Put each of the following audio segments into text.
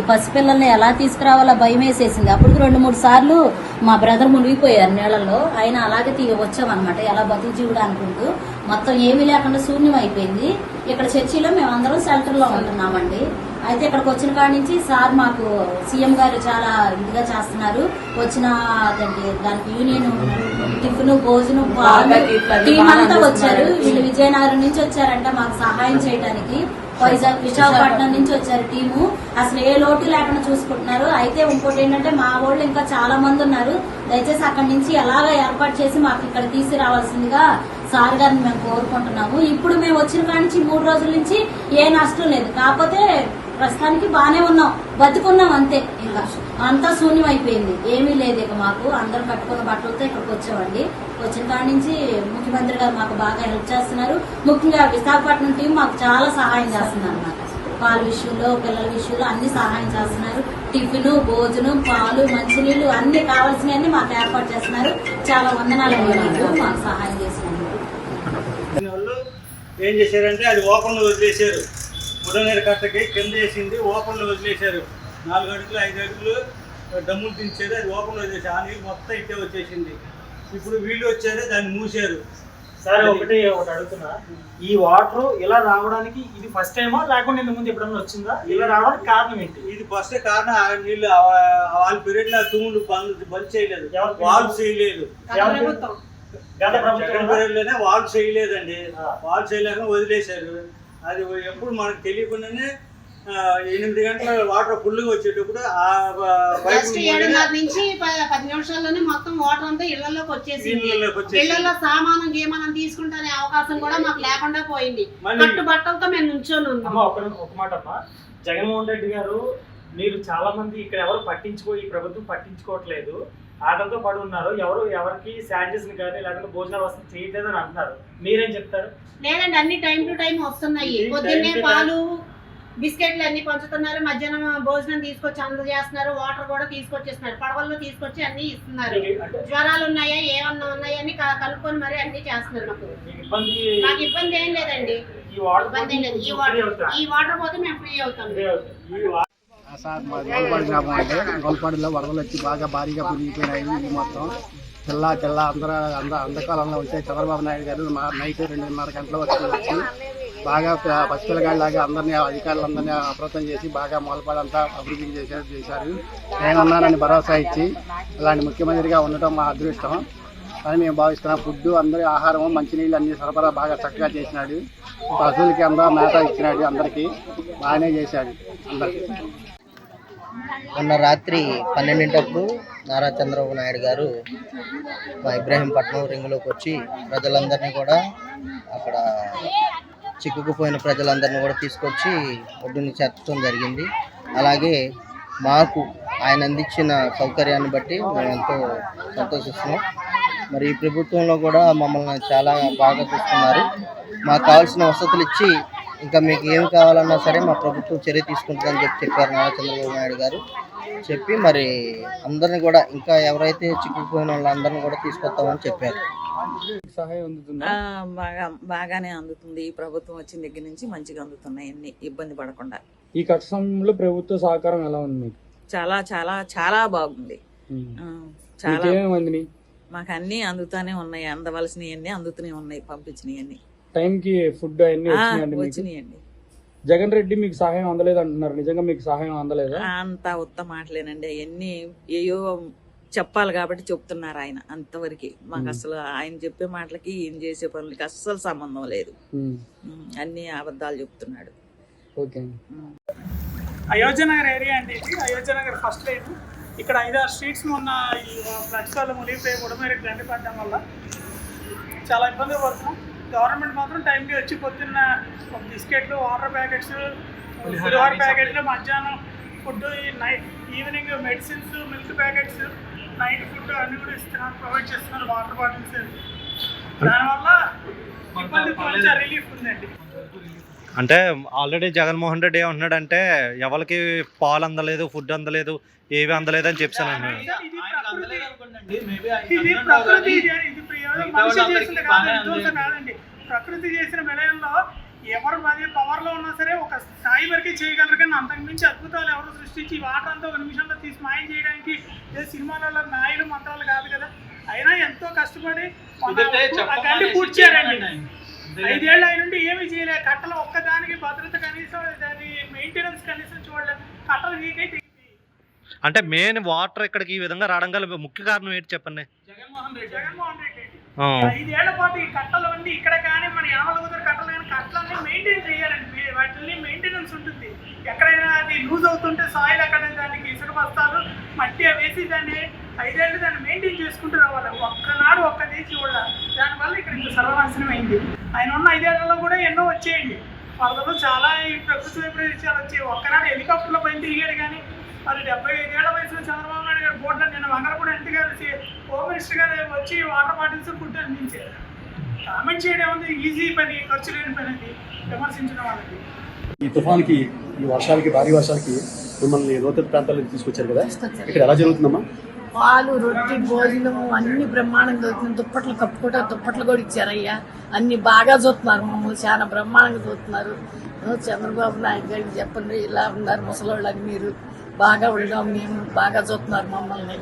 ఈ పసిపిల్లల్ని ఎలా తీసుకురావాలో భయం వేసేసింది. అప్పుడు 2-3 సార్లు మా బ్రదర్ మునిగిపోయారు నీళ్ళలో. ఆయన అలాగే వచ్చామన్నమాట, ఎలా బతుకు జీవుడు అనుకుంటూ. మొత్తం ఏమీ లేకుండా శూన్యం అయిపోయింది. ఇక్కడ చర్చిలో మేమందరం షెల్టర్లో ఉంటున్నామండి. అయితే ఇక్కడికి వచ్చిన కాడి నుంచి సార్ మాకు సీఎం గారు చాలా ఇదిగా చేస్తున్నారు. వచ్చిన దానికి యూనియన్ టిఫిన్ భోజనం టీం అంతా వచ్చారు. వీళ్ళు విజయనగరం నుంచి వచ్చారంట మాకు సహాయం చేయడానికి. వైజాగ్ విశాఖపట్నం నుంచి వచ్చారు టీము. అసలు ఏ లోటు లేకుండా చూసుకుంటున్నారు. అయితే ఇంకోటి ఏంటంటే మా వాళ్ళు ఇంకా చాలా మంది ఉన్నారు. దయచేసి అక్కడి నుంచి ఎలాగ ఏర్పాటు చేసి మాకు ఇక్కడ తీసుకురావాల్సిందిగా సార్ గారిని మేము కోరుకుంటున్నాము. ఇప్పుడు మేము వచ్చిన కాడి నుంచి 3 రోజుల నుంచి ఏ నష్టం లేదు. కాకపోతే ప్రస్తుతానికి బానే ఉన్నాం, బతుకున్నాం అంతే. ఇంకా అంతా శూన్యం అయిపోయింది, ఏమీ లేదు. ఇక మాకు అందరూ కట్టుకున్న బట్టలతో ఇక్కడికి వచ్చామండి. వచ్చిన కాడి నుంచి ముఖ్యమంత్రి గారు మాకు బాగా హెల్ప్ చేస్తున్నారు. ముఖ్యంగా విశాఖపట్నం టీం మాకు చాలా సహాయం చేస్తున్నారు అన్నమాట. పాల విషయంలో, పిల్లల విషయంలో అన్ని సహాయం చేస్తున్నారు. టిఫిన్, భోజనం, పాలు, మంచినీళ్లు అన్ని కావాల్సినవన్నీ మాకు ఏర్పాటు చేస్తున్నారు. చాలా వందనాలు మాకు సహాయం చేస్తున్నారు. ఏం చేశారంటే అది ఓపెన్ లో వదిలేశారు. బుడనీరు కట్టకి కింద వేసింది ఓపెన్ లో వదిలేశారు. 4 అడుగులు 5 అడుగులు డమ్ములు దించారు. అది ఓపెన్ లో వదిలేసారు. ఆ నీళ్ళు మొత్తం ఇట్టే వచ్చేసింది. ఇప్పుడు వీళ్ళు వచ్చారు, దాన్ని మూసారు. సరే, ఒకటి అడుగుతున్నా, ఈ వాటర్ ఇలా రావడానికి ఇది ఫస్ట్ టైమా లేకుండా ఇంత ముందు ఎప్పుడన్నా వచ్చిందా? ఇలా రావడానికి కారణం ఏంటి? ఇది ఫస్ట్ కారణం. ఆ నీళ్ళు వాళ్ళ పీరియడ్ లో తూములు బంద్ చేయలేదు, వాల్వ్ చేయలేదు. పీరియడ్లోనే వాల్వ్ చేయలేదండి. వాల్వ్ చేయలేక వదిలేశారు. అది ఎప్పుడు మనకు తెలియకుండానే 8 గంటల వాటర్ ఫుల్గా వచ్చేటప్పుడు ఆ ఫస్ట్ 7:30 నుంచి 10 నిమిషాల్లోనే మొత్తం వాటర్ అంతా ఇళ్లలోకి వచ్చేసింది. ఇళ్లలో సామానం గీమానం తీసుకుంటానే అవకాశం కూడా మాకు లేకుండా పోయింది. కట్టు బట్టలతో మేము నుంచొని ఉన్నాం. ఒక మాట అమ్మా, జగన్మోహన్ రెడ్డి గారు, మీరు చాలా మంది ఇక్కడ ఎవరు ఈ ప్రభుత్వం పట్టించుకోవట్లేదు, ఆటలతో పడి ఉన్నారు, ఎవరికి శానిటైజేషన్ కానీ లేకపోతే భోజనాలు వస్తుంది చేయట్లేదని అంటున్నారు. మీరేం చెప్తారు? లేదండి, అన్ని టైం టు టైం వస్తున్నాయి. పొద్దున్నే పాలు బిస్కెట్లు అన్ని పంచుతున్నారు. మధ్యాహ్నం భోజనం తీసుకొచ్చి అందజేస్తున్నారు. వాటర్ కూడా తీసుకొచ్చేస్తున్నారు. పడవల్లో తీసుకొచ్చి అన్ని ఇస్తున్నారు. జ్వరాలు ఉన్నాయా, ఏమన్నా ఉన్నాయా అని కలుపుకొని మరి అన్ని చేస్తున్నారు. మాకు ఇబ్బంది ఏం లేదండి. ఇబ్బంది ఏం లేదు. ఈ వాటర్ పోతే మేము ఫ్రీ అవుతాం. సార్ మా గోల్పాడు గ్రామం అంటే గోల్పాడులో వరదలు వచ్చి బాగా భారీగా మునిగిపోయినాయి. ఇది మొత్తం తెల్ల అంధకాలంలో వచ్చే చంద్రబాబు నాయుడు గారు నైట్ 2:30 గంటల వచ్చి బాగా పసిపిల్లగాళ్ళలాగా అందరినీ అధికారులందరినీ అప్రమత్తం చేసి బాగా మూలపాడంతా అభివృద్ధి చేశారు. నేనున్నానని భరోసా ఇచ్చి అలాంటి ముఖ్యమంత్రిగా ఉండటం మా అదృష్టం అని మేము భావిస్తున్నాం. ఫుడ్ అందరి ఆహారం, మంచినీళ్ళు అన్ని సరఫరా బాగా చక్కగా చేసినాడు. పశువులకి మేత ఇచ్చినాడు. అందరికీ బాగానే చేశాడు. అందరికీ మొన్న రాత్రి 12 నారా చంద్రబాబు నాయుడు గారు మా ఇబ్రాహీంపట్నం రింగులోకి వచ్చి ప్రజలందరినీ కూడా, అక్కడ చిక్కుకుపోయిన ప్రజలందరినీ కూడా తీసుకొచ్చి ఒడ్డుని చేర్చడం జరిగింది. అలాగే మాకు ఆయన అందించిన సౌకర్యాన్ని బట్టి మేము ఎంతో సంతోషిస్తున్నాం. మరి ఈ ప్రభుత్వంలో కూడా మమ్మల్ని చాలా బాగా చూస్తున్నారు. మాకు కావాల్సిన వసతులు ఇచ్చి ఇంకా మీకు ఏమి కావాలన్నా సరే మా ప్రభుత్వం చర్య తీసుకుంటుందని చెప్పారు నారా చంద్రబాబు నాయుడు గారు. చెప్పి మరి అందరిని కూడా, ఇంకా ఎవరైతే చిక్కుకుపోయిన వాళ్ళందరినీ కూడా తీసుకొస్తామని చెప్పారు. బాగానే అందుతుంది. ఈ ప్రభుత్వం వచ్చిన దగ్గర నుంచి మంచిగా అందుతున్నాయి, అన్ని ఇబ్బంది పడకుండా. ఈ కష్ట సమయంలో ప్రభుత్వ సహకారం ఎలా ఉంది మీకు? చాలా చాలా చాలా బాగుంది. చాలా మాకు అన్ని అందుతానే ఉన్నాయి. అందవలసినవన్నీ అందుతూనే ఉన్నాయి. పంపించినవన్నీ టైంకి ఫుడ్ అన్ని వచ్చినాయండి. జగన్ రెడ్డి మీకు సహాయం అందలేదు అంటున్నారు. నిజంగా మీకు సహాయం అందలేదా? అంత ఉత్తమ మాటలేనండి. అవన్నీ ఏయో చెప్పాలి కాబట్టి చెప్తున్నారు ఆయన. అంతవరకు మాకు అసలు ఆయన చెప్పే మాటలకి ఈయన చేసే పనులకి అస్సలు సంబంధం లేదు. అన్ని అబద్ధాలు చెప్తున్నాడు. అయోధ్యనగర్ ఏరియా అండి. Ayodhya Nagar first line. ఇక్కడ 5-6 స్ట్రీట్స్ ఉన్న ఈ ఫ్లడ్స్ వల్ల మునిగిపోయి ఉడమేర గండి పడడం వల్ల చాలా ఇబ్బంది పడుతున్నాం. గవర్నమెంట్ మాత్రం టైంకి వచ్చి పొద్దున్న బిస్కెట్లు, వాటర్ ప్యాకెట్స్, పులిహోర ప్యాకెట్లు, మధ్యాహ్నం food, evening medicines, milk packets, night food అన్ని కూడా ఇస్తున్నారు, ప్రొవైడ్ చేస్తున్నారు. Water bottles. దానివల్ల ఇబ్బంది కొంచెం రిలీఫ్ ఉందండి. అంటే ఆల్రెడీ జగన్మోహన్ రెడ్డి ఏమంటున్నాడంటే ఎవరికి పాలు అందలేదు, ఫుడ్ అందలేదు, ఏవి అందలేదు అని చెప్పాను అన్నాడు. ప్రకృతి చేసిన విలయంలో ఎవరు అది పవర్లో ఉన్నా సరే ఒక స్థాయి వరకే చేయగలరు, కానీ అంతకుమించి అద్భుతాలు ఎవరు సృష్టించి వాటర్ అంతా ఒక నిమిషంలో తీసి మాయం చేయడానికి ఏ సినిమాలలో నాయుడు మంత్రాలు కాదు కదా. అయినా ఎంతో కష్టపడి గండి పూడ్చారండి. 5 ఏళ్ళు ఆయన నుండి ఏమీ చేయలేదు. కట్టలు ఒక్కదానికి భద్రత కనీసం దాని మెయింటెనెన్స్ కనీసం చూడలేదు. కట్టలు వీకైతే అంటే మెయిన్ వాటర్ ఇక్కడికి ఈ విధంగా రావడం గల ముఖ్య కారణం ఏంటి చెప్పండి? జగన్మోహన్ రెడ్డి 5 ఏళ్ల పాటు ఈ కట్టలు ఉండి ఇక్కడ కానీ మన యామలగుదర కట్టలు కానీ కట్టలన్నీ మెయింటైన్ చేయాలండి. వాటిని మెయింటెనెన్స్ ఉంటుంది. ఎక్కడైనా అది లూజ్ అవుతుంటే సాయిల్ అక్కడ దానికి ఇసుక బస్తాలు మట్టి వేసి దాన్ని 5 ఏళ్ళు దాన్ని మెయింటైన్ చేసుకుంటూ రావాలి. ఒక్కనాడు ఒక్క తీసి కూడా దానివల్ల ఇక్కడ ఇంత సర్వనాశనం అయింది. ఆయన ఉన్న 5 ఏళ్లలో కూడా ఎన్నో వచ్చేయండి. వాళ్ళలో చాలా ఈ ప్రభుత్వ విషయాలు వచ్చాయి. ఒక్కనాడు హెలికాప్టర్లో పైన తిరిగాడు కానీ మరి 75 ఏళ్ల వయసులో చంద్రబాబు నాయుడు గారు బోర్డులో నిన్న వంగలపూడి ఎంపీ గారు హోమ్ మినిస్టర్ గారు వచ్చి వాటర్ బాటిల్స్ ఫుడ్ అందించారు. కామెంట్ చేయడం ఉంది ఈజీ పని, ఖర్చు లేని పని అది విమర్శించడం వాళ్ళకి. ఈ తుఫాన్కి, ఈ వర్షాలకి, భారీ వర్షాలకి మిమ్మల్ని లోతట్టు ప్రాంతాలకు తీసుకొచ్చారు కదా, ఇక్కడ ఎలా జరుగుతుందమ్మా? పాలు, రొట్టి, భోజనం అన్ని బ్రహ్మాండంగా దొరుకుతుంది. దుప్పట్లు కప్పుకుంటే దుప్పట్లు కూడా ఇచ్చారయ్యా. అన్ని బాగా చూస్తున్నారు, మమ్మల్ని చాలా బ్రహ్మాండంగా చూస్తున్నారు. చంద్రబాబు నాయుడు గారికి చెప్పండి, ఇలా ఉన్నారు ముసలోళ్ళని, మీరు బాగా ఉండడం, మేము బాగా చూస్తున్నారు మమ్మల్ని.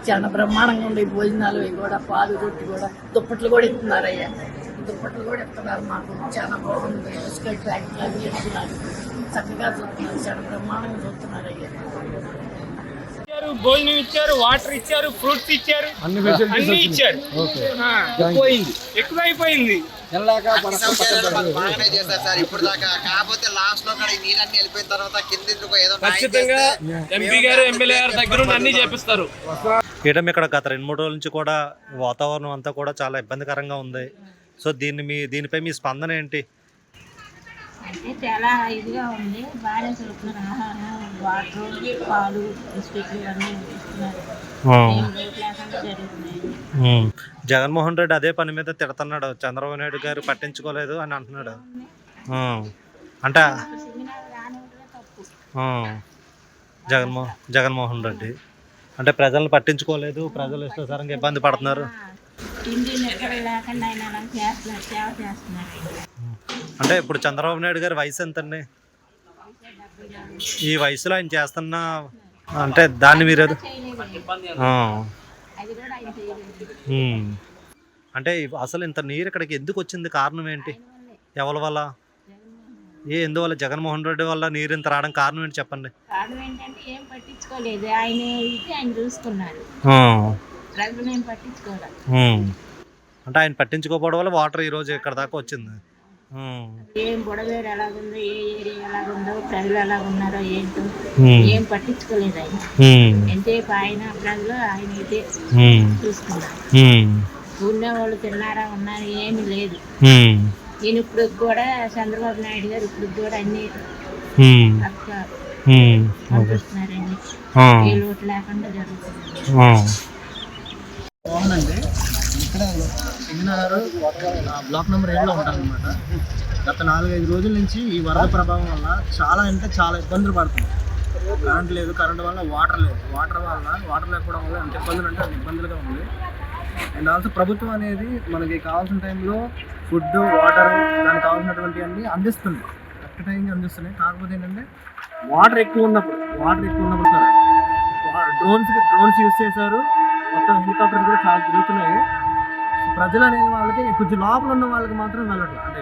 చాలా బ్రహ్మాండంగా ఉండే భోజనాలు కూడా, పాలు, రొట్టి కూడా, దుప్పట్లు కూడా ఇస్తున్నారయ్యా. దుప్పట్లు కూడా ఇస్తున్నారు మాకు. చాలా బాగుంది. బిస్కెట్ ప్యాకెట్లు అన్నీ ఇస్తున్నారు. చక్కగా చూస్తున్నారు, చాలా బ్రహ్మాండంగా చూస్తున్నారు అయ్యా. భోజనం ఇచ్చారు, వాటర్ ఇచ్చారు, ఫ్రూట్స్ ఇచ్చారు, అన్ని ఇచ్చారు. ఎక్కువైపోయింది. బాగానే చేశారు సార్ ఇప్పుడు దాకా. కాకపోతే లాస్ట్ లో నీళ్ళన్నీ వెళ్ళిపోయిన తర్వాత కింద ఖచ్చితంగా ఎంపీ గారు, ఎమ్మెల్యే గారు దగ్గర అన్ని చేపిస్తారు. ఏటం ఇక్కడ గత 2-3 రోజుల నుంచి కూడా వాతావరణం అంతా కూడా చాలా ఇబ్బందికరంగా ఉంది. సో దీనిపై మీ స్పందన ఏంటి? అంటే చాలా ఇదిగా ఉంది. బాగా చదువుతున్నారు. ఆహారం, వాటర్, పాలు, బిస్కెట్లు అన్నీ ఇస్తున్నారు. జగన్మోహన్ రెడ్డి అదే పని మీద తిడుతున్నాడు. చంద్రబాబు నాయుడు గారు పట్టించుకోలేదు అని అంటున్నాడు. అంటే జగన్మోహన్ రెడ్డి అంటే ప్రజలను పట్టించుకోలేదు, ప్రజలు ఇష్టాసారంగా ఇబ్బంది పడుతున్నారు. అంటే ఇప్పుడు చంద్రబాబు నాయుడు గారి వయసు ఎంతండి? ఈ వయసులో ఆయన చేస్తున్న అంటే దాన్ని మీరు అంటే అసలు ఇంత నీరు ఇక్కడికి ఎందుకు వచ్చింది? కారణం ఏంటి? ఎవరి వల్ల? ఎందువల్ల? జగన్మోహన్ రెడ్డి వల్ల నీరు ఇంత రావడం కారణం ఏంటి చెప్పండి? కారణం ఏంటంటే ఏం పట్టించుకోలేదు. ఆయన చూసుకున్నారు, ప్రజలు ఏం పట్టించుకోలేదు. అంటే ఆయన పట్టించుకోకపోవడం వల్ల వాటర్ ఈ రోజు ఇక్కడ దాకా వచ్చింది. ఏం బుడవేరు ఎలాగుందో, ఏ ఏరియా ఎలాగుందో, ప్రజలు ఎలాగున్నారో ఏంటో ఏం పట్టించుకోలేదు ఆయన. ఎంతసేపు ఆయన ప్రజలు ఆయన అయితే చూసుకున్నారు. ఊళ్ళో వాళ్ళు తిన్నారా, ఉన్నారు, ఏమీ లేదు. నేను ఇప్పుడు కూడా చంద్రబాబు నాయుడు గారు ఇప్పుడు కూడా అన్ని పంపిస్తున్నారండి. ఏ లోటు లేకుండా జరుగుతుంది. బాగుందండి. ఇక్కడ సింగనగర్ బ్లాక్ నెంబర్ 7లో ఉంటానన్నమాట. గత 4-5 రోజుల నుంచి ఈ వరద ప్రభావం వల్ల చాలా అంటే చాలా ఇబ్బందులు పడుతుంది. కరెంట్ లేదు, కరెంట్ వల్ల వాటర్ లేదు, వాటర్ లేకపోవడం వల్ల ఎంత ఇబ్బందులు అంటే అంత ఇబ్బందులుగా ఉంది. అండ్ ఆల్సో ప్రభుత్వం అనేది మనకి కావాల్సిన టైంలో ఫుడ్, వాటర్, దానికి కావాల్సినటువంటి అన్నీ అందిస్తుంది, కరెక్ట్ టైంకి అందిస్తున్నాయి. కాకపోతే ఏంటంటే వాటర్ ఎక్కువ ఉన్నప్పుడు సరే డ్రోన్స్ యూజ్ చేశారు. మొత్తం హెలికాప్టర్స్ కూడా చాలా తిరుగుతున్నాయి. ప్రజలు అనే వాళ్ళకి కొంచెం లోపల ఉన్న వాళ్ళకి మాత్రం వెళ్ళట్లేదు. అంటే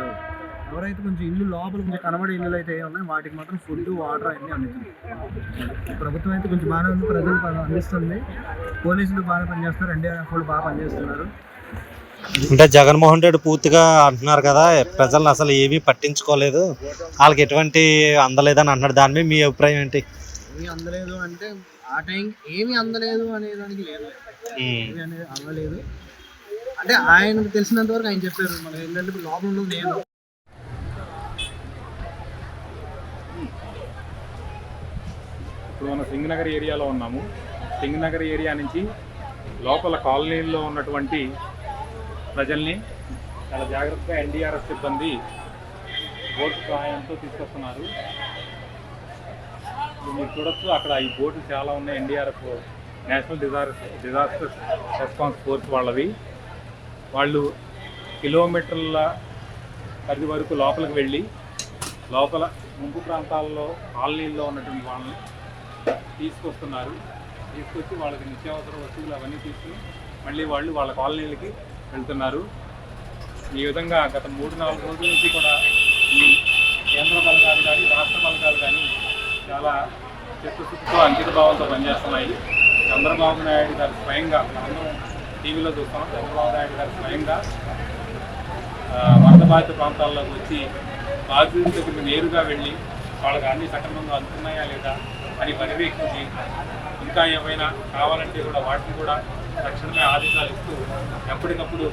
ఎవరైతే కొంచెం ఇల్లు లోపల కొంచెం కనబడే ఇల్లులు అయితే ఉన్నాయి వాటికి మాత్రం ఫుడ్, వాటర్ అన్నీ అందుతుంది. ప్రభుత్వం అయితే కొంచెం బాగానే ఉంది, ప్రజలు అందిస్తుంది. పోలీసులు బాగా పనిచేస్తున్నారు, NDRF వాళ్ళు బాగా పనిచేస్తున్నారు. అంటే జగన్మోహన్ రెడ్డి పూర్తిగా అంటున్నారు కదా, ప్రజలను అసలు ఏమీ పట్టించుకోలేదు, వాళ్ళకి ఎటువంటి అందలేదని అంటున్నారు. దాని మీద మీ అభిప్రాయం ఏంటి? ఏమీ అందలేదు అంటే ఆ టైం ఏమీ అందలేదు అనేదానికి లేదు, ఏమీ అనేది అందలేదు అంటే ఆయనకు తెలిసినంత వరకు ఆయన చెప్పారు. మనకి ఏంటంటే లోపల నేను ఇప్పుడు మన సింగనగర్ ఏరియాలో ఉన్నాము. సింగనగర్ ఏరియా నుంచి లోపల కాలనీల్లో ఉన్నటువంటి ప్రజల్ని చాలా జాగ్రత్తగా NDRF సిబ్బంది బోటు సహాయంతో తీసుకొస్తున్నారు. మీరు చూడొచ్చు అక్కడ ఈ బోట్లు చాలా ఉన్నాయి. NDRF national disaster response force వాళ్ళవి. వాళ్ళు కిలోమీటర్ల పరిధి వరకు లోపలికి వెళ్ళి లోపల ముంపు ప్రాంతాల్లో కాలనీల్లో ఉన్నటువంటి వాళ్ళని తీసుకొస్తున్నారు. తీసుకొచ్చి వాళ్ళకి నిత్యావసర వస్తువులు అవన్నీ తీసుకుని మళ్ళీ వాళ్ళు వాళ్ళ కాలనీలకి వెళ్తున్నారు. ఈ విధంగా గత 3-4 రోజుల నుంచి కూడా ఈ కేంద్ర బలగాలు కానీ రాష్ట్ర బలగాలు కానీ చాలా చిత్తశుద్ధితో అంకితభావంతో పనిచేస్తున్నాయి. చంద్రబాబు నాయుడు గారు స్వయంగా, మనందరం టీవీలో చూస్తాం, చంద్రబాబు నాయుడు గారు స్వయంగా వరద బాధిత ప్రాంతాల్లోకి వచ్చి బాధితుల దగ్గరికి నేరుగా వెళ్ళి వాళ్ళకి అన్ని సక్రమంగా అందుతున్నాయా లేదా అని పర్యవేక్షించి ఇంకా ఏమైనా కావాలంటే కూడా వాటిని కూడా తక్షణమే ఆదేశాలు ఇస్తూ ఎప్పటికప్పుడు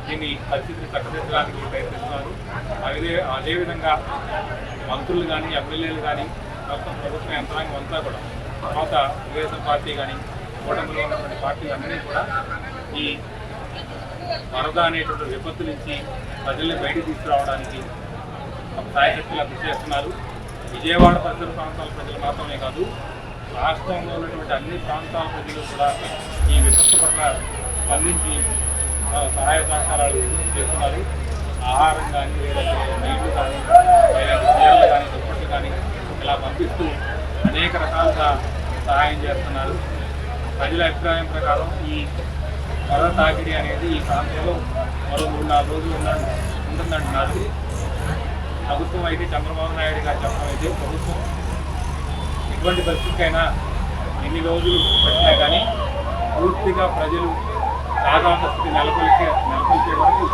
దీన్ని పరిస్థితిని చక్కదిద్దడానికి ప్రయత్నిస్తున్నారు. అదేవిధంగా మంత్రులు కానీ ఎమ్మెల్యేలు కానీ మొత్తం ప్రభుత్వ యంత్రాంగం అంతా కూడా, తర్వాత తెలుగుదేశం పార్టీ కానీ కూటమిలో ఉన్నటువంటి పార్టీలు అన్నీ కూడా ఈ వరద అనేటువంటి విపత్తు నుంచి ప్రజల్ని బయటికి తీసుకురావడానికి సాయశక్తులు కృషి చేస్తున్నారు. విజయవాడ పరిసర ప్రాంతాల ప్రజలు మాత్రమే కాదు, రాష్ట్రంలో ఉన్నటువంటి అన్ని ప్రాంతాల ప్రజలు కూడా ఈ విపత్తు పట్ల స్పందించి సహాయ సహకారాలు చేస్తున్నారు. ఆహారం కానీ, లేదంటే నీళ్లు కానీ, లేదంటే చీరలు కానీ, దుప్పట్లు కానీ ఇలా పంపిస్తూ అనేక రకాలుగా సహాయం చేస్తున్నారు. ప్రజల అభిప్రాయం ప్రకారం ఈ వరద తాకిడి అనేది ఈ ప్రాంతంలో మరో 3-4 రోజులు ఉంటుందంటున్నారు. ప్రభుత్వం అయితే, చంద్రబాబు నాయుడు గారు చెప్పడం అయితే, ప్రభుత్వం ఎటువంటి పరిస్థితికైనా ఎన్ని రోజులు పెట్టినా కానీ పూర్తిగా ప్రజలు సాధారణ స్థితి నెలకొల్పే వరకు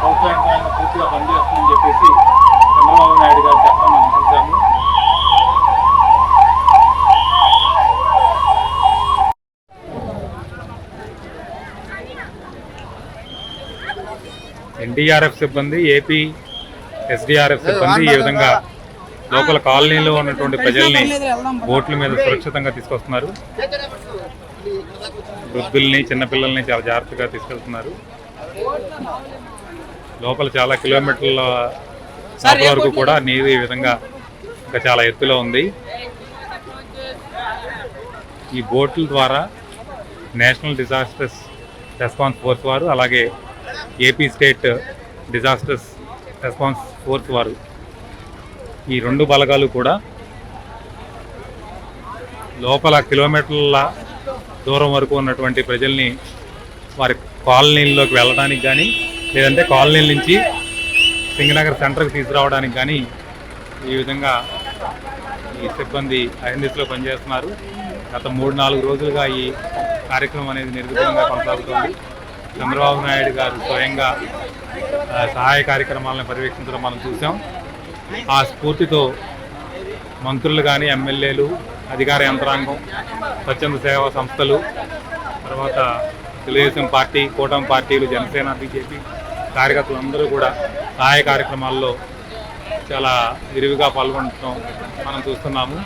ప్రభుత్వ యంత్రాంగం పూర్తిగా పనిచేస్తుందని చెప్పేసి చంద్రబాబు నాయుడు గారు చెప్పడం మనం చూసాము. ఎన్డీఆర్ఎఫ్ సిబ్బంది, ఏపీ ఎస్డీఆర్ఎఫ్ సిబ్బంది ఈ విధంగా లోపల కాలనీలో ఉన్నటువంటి ప్రజల్ని బోట్ల మీద సురక్షితంగా తీసుకొస్తున్నారు. వృద్ధుల్ని, చిన్నపిల్లల్ని చాలా జాగ్రత్తగా తీసుకెళ్తున్నారు. లోపల చాలా కిలోమీటర్ల వరకు కూడా నీరు ఈ విధంగా ఇంకా చాలా ఎత్తులో ఉంది. ఈ బోట్ల ద్వారా నేషనల్ డిజాస్టర్స్ రెస్పాన్స్ ఫోర్స్ వారు, అలాగే AP state disasters response force వారు, ఈ 2 బలగాలు కూడా లోపల కిలోమీటర్ల దూరం వరకు ఉన్నటువంటి ప్రజల్ని వారి కాలనీల్లోకి వెళ్ళడానికి కానీ, లేదంటే కాలనీల నుంచి సింగనగర్ సెంటర్కి తీసుకురావడానికి కానీ ఈ విధంగా ఈ సిబ్బంది అహిందిలో పనిచేస్తున్నారు. గత 3-4 రోజులుగా ఈ కార్యక్రమం అనేది నిర్విఘ్నంగా కొనసాగుతోంది. చంద్రబాబు నాయుడు గారు స్వయంగా సహాయ కార్యక్రమాలను పర్యవేక్షించడం మనం చూసాం. ఆ స్ఫూర్తితో మంత్రులు కానీ, ఎమ్మెల్యేలు, అధికార యంత్రాంగం, స్వచ్ఛంద సేవా సంస్థలు, తర్వాత తెలుగుదేశం పార్టీ, కూటమి పార్టీలు, జనసేన, బీజేపీ కార్యకర్తలందరూ కూడా సహాయ కార్యక్రమాల్లో చాలా విరివిగా పాల్గొనడం మనం చూస్తున్నాము.